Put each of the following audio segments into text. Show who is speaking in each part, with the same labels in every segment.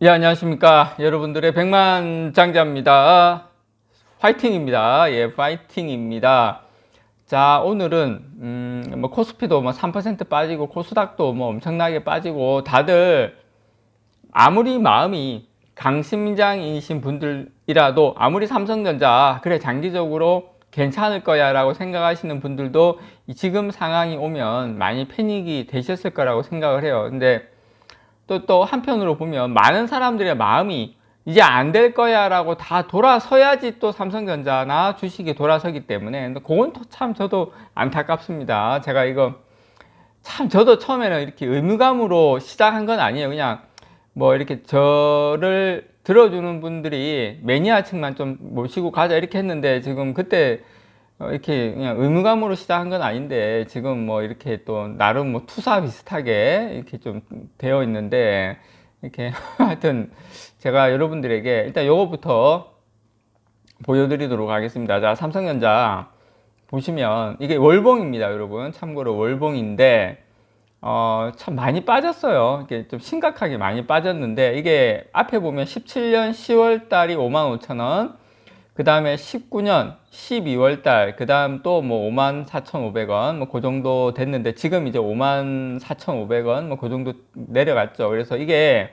Speaker 1: 예, 안녕하십니까. 여러분들의 백만장자입니다. 화이팅입니다. 예, 파이팅입니다. 자, 오늘은, 코스피도 3% 빠지고, 코스닥도 엄청나게 빠지고, 다들 아무리 마음이 강심장이신 분들이라도, 아무리 삼성전자, 그래, 장기적으로 괜찮을 거야 라고 생각하시는 분들도 지금 상황이 오면 많이 패닉이 되셨을 거라고 생각을 해요. 근데 또 한편으로 보면 많은 사람들의 마음이 이제 안 될 거야 라고 다 돌아서야지 또 삼성전자나 주식이 돌아서기 때문에 근데 그건 또 참 저도 안타깝습니다. 제가 이거 참 저도 처음에는 이렇게 의무감으로 시작한 건 아니에요. 그냥 뭐 이렇게 저를 들어주는 분들이 매니아층만 좀 모시고 가자 이렇게 했는데 지금 그때 이렇게 그냥 의무감으로 시작한 건 아닌데 지금 뭐 이렇게 또 나름 뭐 투사 비슷하게 이렇게 좀 되어 있는데 이렇게 하여튼 제가 여러분들에게 일단 요거부터 보여드리도록 하겠습니다. 자, 삼성전자 보시면 이게 월봉입니다, 여러분. 참고로 월봉인데 참 많이 빠졌어요. 이게 좀 심각하게 많이 빠졌는데 이게 앞에 보면 17년 10월 달이 55,000원, 그 다음에 19년 12월 달, 그 다음 또 뭐 54,500원, 뭐 그 정도 됐는데 지금 이제 54,500원, 뭐 그 정도 내려갔죠. 그래서 이게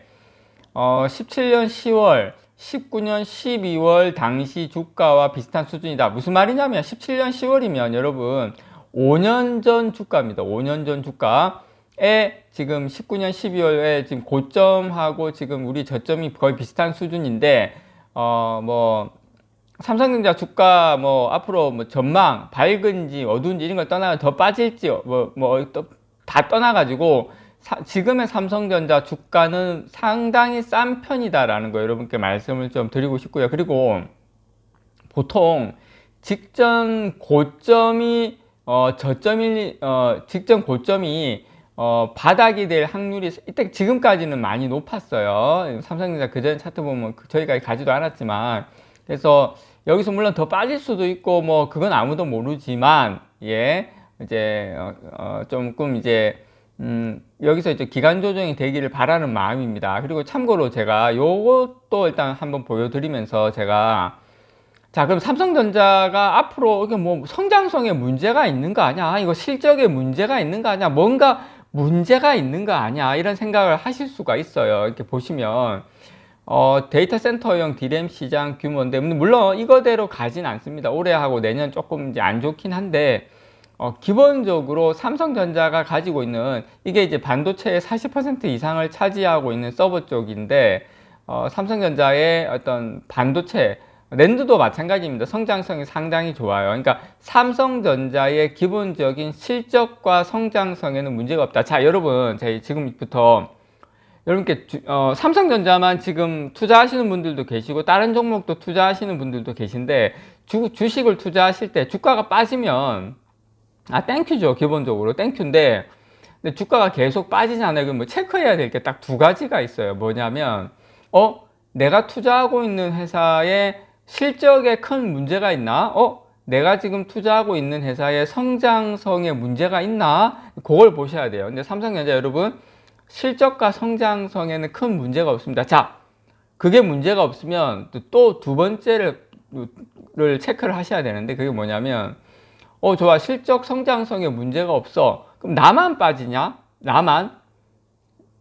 Speaker 1: 17년 10월, 19년 12월 당시 주가와 비슷한 수준이다. 무슨 말이냐면 17년 10월이면 여러분 5년 전 주가입니다. 5년 전 주가에 지금 19년 12월에 지금 고점하고 지금 우리 저점이 거의 비슷한 수준인데 뭐 삼성전자 주가 뭐 앞으로 뭐 전망 밝은지 어두운지 이런 걸 떠나 더 빠질지 또 다 떠나가지고 지금의 삼성전자 주가는 상당히 싼 편이다라는 거 여러분께 말씀을 좀 드리고 싶고요. 그리고 보통 직전 고점이 직전 고점이 바닥이 될 확률이 이때 지금까지는 많이 높았어요. 삼성전자 그전 차트 보면 저희가 가지도 않았지만 그래서 여기서 물론 더 빠질 수도 있고 뭐 그건 아무도 모르지만 예 이제 조금 이제 여기서 이제 기간 조정이 되기를 바라는 마음입니다. 그리고 참고로 제가 요것도 일단 한번 보여드리면서 제가 자, 그럼 삼성전자가 앞으로 이게 뭐 성장성에 문제가 있는 거 아니야? 이거 실적에 문제가 있는 거 아니야? 뭔가 문제가 있는 거 아니야? 이런 생각을 하실 수가 있어요. 이렇게 보시면 데이터 센터용 디램 시장 규모인데 물론 이거대로 가진 않습니다. 올해하고 내년 조금 이제 안 좋긴 한데 기본적으로 삼성전자가 가지고 있는 이게 이제 반도체의 40% 이상을 차지하고 있는 서버 쪽인데 삼성전자의 어떤 반도체 랜드도 마찬가지입니다. 성장성이 상당히 좋아요. 그러니까 삼성전자의 기본적인 실적과 성장성에는 문제가 없다. 자, 여러분, 지금부터 여러분께 삼성전자만 지금 투자하시는 분들도 계시고 다른 종목도 투자하시는 분들도 계신데 주식을 투자하실 때 주가가 빠지면 땡큐죠. 기본적으로 땡큐인데 근데 주가가 계속 빠지잖아요. 그럼 뭐 체크해야 될 게 딱 두 가지가 있어요. 뭐냐면 내가 투자하고 있는 회사에 실적에 큰 문제가 있나? 내가 지금 투자하고 있는 회사의 성장성에 문제가 있나? 그걸 보셔야 돼요. 근데 삼성전자 여러분 실적과 성장성에는 큰 문제가 없습니다. 자, 그게 문제가 없으면 또 두 번째를 체크를 하셔야 되는데 그게 뭐냐면 좋아. 실적 성장성에 문제가 없어. 그럼 나만 빠지냐? 나만?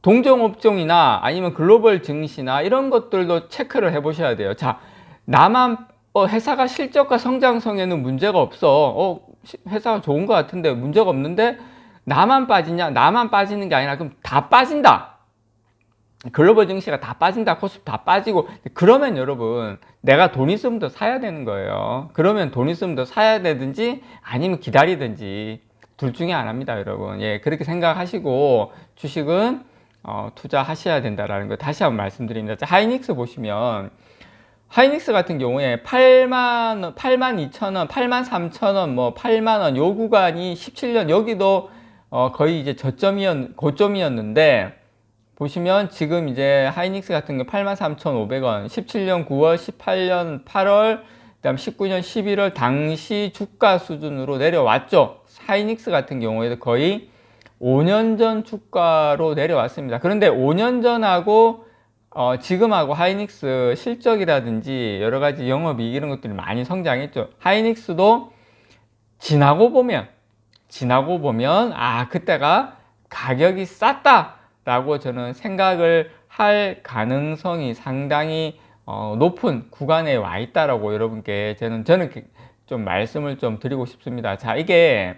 Speaker 1: 동종업종이나 아니면 글로벌 증시나 이런 것들도 체크를 해 보셔야 돼요. 자, 나만 회사가 실적과 성장성에는 문제가 없어. 회사가 좋은 것 같은데 문제가 없는데 나만 빠지냐? 나만 빠지는 게 아니라 그럼 다 빠진다. 글로벌 증시가 다 빠진다. 코스피 다 빠지고 그러면 여러분 내가 돈 있으면 더 사야 되는 거예요. 그러면 돈 있으면 더 사야 되든지 아니면 기다리든지 둘 중에 하나입니다, 여러분. 예, 그렇게 생각하시고 주식은 투자하셔야 된다라는 거 다시 한번 말씀드립니다. 자, 하이닉스 보시면 하이닉스 같은 경우에 82,000원, 83,000원, 뭐 8만원 요 구간이 17년 여기도 거의 이제 고점이었는데 보시면 지금 이제 하이닉스 같은 경우 83,500원 17년 9월, 18년 8월, 그 다음 19년 11월 당시 주가 수준으로 내려왔죠. 하이닉스 같은 경우에도 거의 5년 전 주가로 내려왔습니다. 그런데 5년 전하고 지금하고 하이닉스 실적이라든지 여러 가지 영업이익 이런 것들이 많이 성장했죠. 하이닉스도 지나고 보면, 그때가 가격이 쌌다라고 저는 생각을 할 가능성이 상당히 높은 구간에 와 있다라고 여러분께 저는 좀 말씀을 좀 드리고 싶습니다. 자, 이게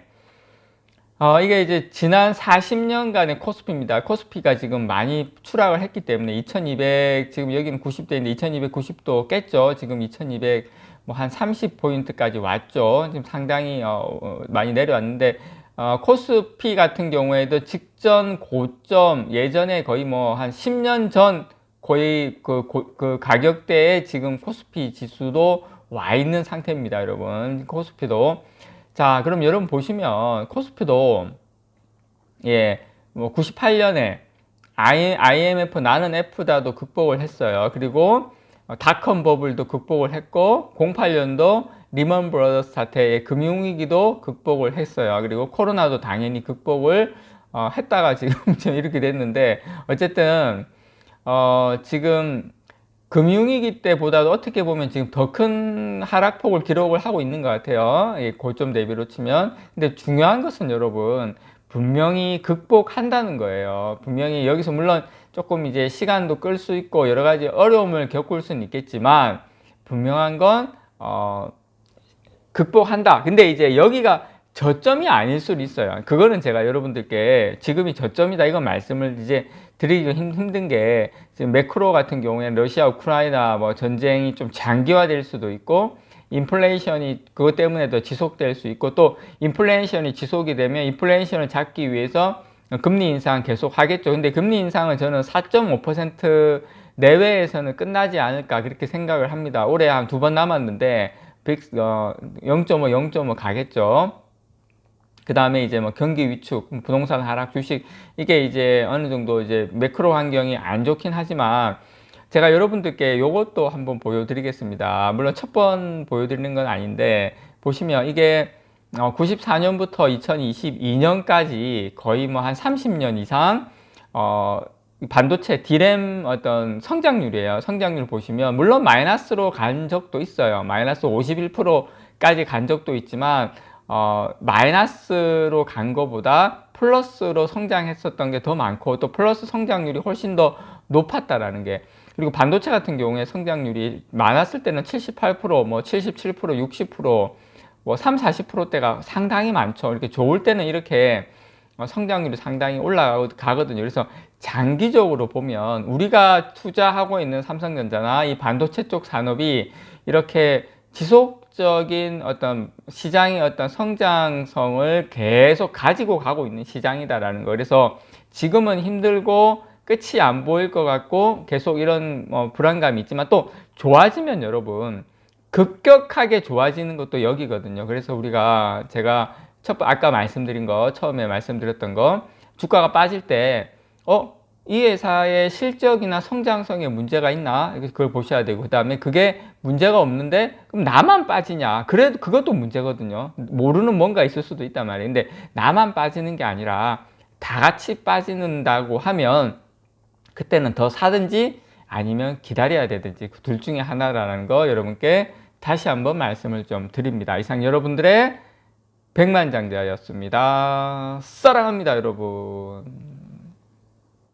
Speaker 1: 이제 지난 40년간의 코스피입니다. 코스피가 지금 많이 추락을 했기 때문에 2200, 지금 여기는 90대인데 2290도 깼죠. 지금 2200, 뭐 한 30포인트까지 왔죠. 지금 상당히 많이 내려왔는데, 코스피 같은 경우에도 직전 고점, 예전에 거의 뭐 한 10년 전 거의 그 가격대에 지금 코스피 지수도 와 있는 상태입니다, 여러분. 코스피도. 자, 그럼 여러분 보시면 코스피도 뭐 98년에 IMF 나는 F다도 극복을 했어요. 그리고 닷컴 버블도 극복을 했고 08년도 리먼 브라더스 사태의 금융위기도 극복을 했어요. 그리고 코로나도 당연히 극복을 했다가 지금 좀 이렇게 됐는데, 어쨌든 지금 금융위기 때보다도 어떻게 보면 지금 더 큰 하락폭을 기록을 하고 있는 것 같아요. 고점 대비로 치면. 근데 중요한 것은 여러분, 분명히 극복한다는 거예요. 분명히 여기서 물론 조금 이제 시간도 끌 수 있고 여러 가지 어려움을 겪을 수는 있겠지만, 분명한 건 극복한다. 근데 이제 여기가 저점이 아닐 수도 있어요. 그거는 제가 여러분들께 지금이 저점이다 이건 말씀을 이제 드리기 힘든 게, 지금 매크로 같은 경우에는 러시아 우크라이나 뭐 전쟁이 좀 장기화될 수도 있고, 인플레이션이 그것 때문에 더 지속될 수 있고, 또 인플레이션이 지속이 되면 인플레이션을 잡기 위해서 금리 인상 계속 하겠죠. 근데 금리 인상은 저는 4.5% 내외에서는 끝나지 않을까 그렇게 생각을 합니다. 올해 한 2번 남았는데 0.5, 0.5 가겠죠. 그 다음에 이제 뭐 경기 위축, 부동산 하락, 주식, 이게 이제 어느 정도 이제 매크로 환경이 안 좋긴 하지만, 제가 여러분들께 요것도 한번 보여드리겠습니다. 물론 첫 번 보여드리는 건 아닌데, 보시면 이게 94년부터 2022년까지 거의 뭐 한 30년 이상 반도체 디램 어떤 성장률이에요. 성장률 보시면 물론 마이너스로 간 적도 있어요. 마이너스 51%까지 간 적도 있지만 마이너스로 간 거보다 플러스로 성장했었던 게 더 많고, 또 플러스 성장률이 훨씬 더 높았다라는 게, 그리고 반도체 같은 경우에 성장률이 많았을 때는 78%, 뭐 77%, 60%, 뭐 3, 40%대가 상당히 많죠. 이렇게 좋을 때는 이렇게 성장률이 상당히 올라가거든요. 그래서 장기적으로 보면 우리가 투자하고 있는 삼성전자나 이 반도체 쪽 산업이 이렇게 지속적인 어떤 시장의 어떤 성장성을 계속 가지고 가고 있는 시장이다라는 거. 그래서 지금은 힘들고 끝이 안 보일 것 같고 계속 이런 불안감이 있지만, 또 좋아지면 여러분 급격하게 좋아지는 것도 여기거든요. 그래서 제가 아까 말씀드린 거, 처음에 말씀드렸던 거, 주가가 빠질 때 이 회사의 실적이나 성장성에 문제가 있나? 그걸 보셔야 되고, 그 다음에 그게 문제가 없는데 그럼 나만 빠지냐? 그래도 그것도 문제거든요. 모르는 뭔가 있을 수도 있단 말이에요. 근데 나만 빠지는 게 아니라 다 같이 빠지는다고 하면 그때는 더 사든지 아니면 기다려야 되든지 그 둘 중에 하나라는 거 여러분께 다시 한번 말씀을 좀 드립니다. 이상 여러분들의 백만장자였습니다. 사랑합니다, 여러분.